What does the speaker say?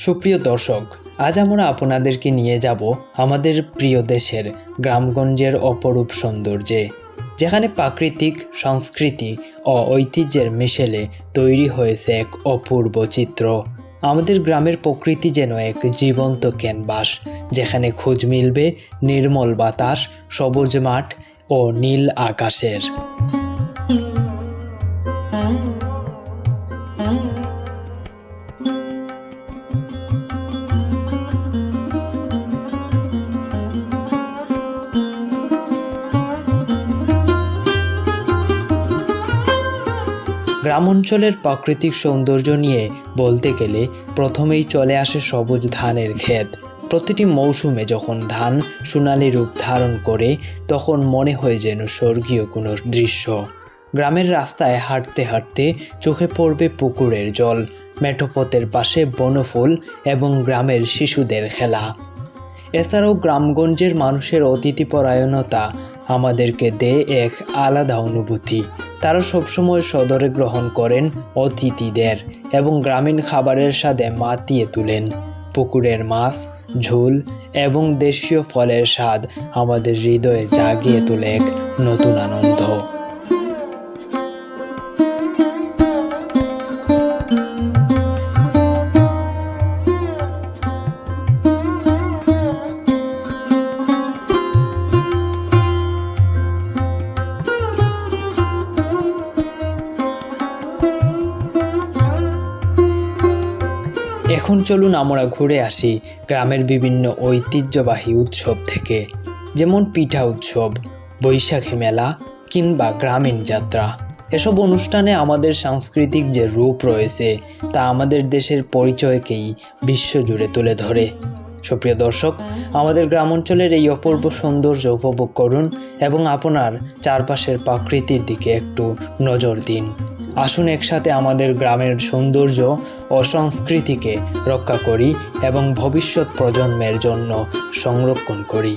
সুপ্রিয় দর্শক, আজ আমরা আপনাদেরকে নিয়ে যাব আমাদের প্রিয় দেশের গ্রামগঞ্জের অপরূপ সৌন্দর্যে, যেখানে প্রাকৃতিক সংস্কৃতি ও ঐতিহ্যের মিশেলে তৈরি হয়েছে এক অপূর্ব চিত্র। আমাদের গ্রামের প্রকৃতি যেন এক জীবন্ত ক্যানভাস, যেখানে খোঁজ মিলবে নির্মল বাতাস, সবুজ মাঠ ও নীল আকাশের। গ্রাম অঞ্চলের প্রাকৃতিক সৌন্দর্য নিয়ে বলতে গেলে প্রথমেই চলে আসে সবুজ ধানের ক্ষেত। প্রতিটি মৌসুমে যখন ধান সোনালি রূপ ধারণ করে, তখন মনে হয় যেন স্বর্গীয় কোনো দৃশ্য। গ্রামের রাস্তায় হাঁটতে হাঁটতে চোখে পড়বে পুকুরের জল, মেঠোপথের পাশে বনফুল এবং গ্রামের শিশুদের খেলা। এছাড়াও গ্রামগঞ্জের মানুষের অতিথিপরায়ণতা আমাদেরকে দেয় এক আলাদা অনুভূতি। তারা সবসময় সদরে গ্রহণ করেন অতিথিদের এবং গ্রামীণ খাবারের স্বাদে মাতিয়ে তোলেন। পুকুরের মাছ, ঝোল এবং দেশীয় ফলের স্বাদ আমাদের হৃদয়ে জাগিয়ে তোলে এক নতুন আনন্দ। এখন চলুন আমরা ঘুরে আসি গ্রামের বিভিন্ন ঐতিহ্যবাহী উৎসব থেকে, যেমন পিঠা উৎসব, বৈশাখী মেলা কিংবা গ্রামীণ যাত্রা। এসব অনুষ্ঠানে আমাদের সাংস্কৃতিক যে রূপ রয়েছে তা আমাদের দেশের পরিচয়কেই বিশ্বজুড়ে তুলে ধরে। সুপ্রিয় দর্শক, আমাদের গ্রাম অঞ্চলের এই অপূর্ব সৌন্দর্য উপভোগ করুন এবং আপনার চারপাশের প্রকৃতির দিকে একটু নজর দিন। আসুন একসাথে আমাদের গ্রামের সৌন্দর্য ও সংস্কৃতিকে রক্ষা করি এবং ভবিষ্যৎ প্রজন্মের জন্য সংরক্ষণ করি।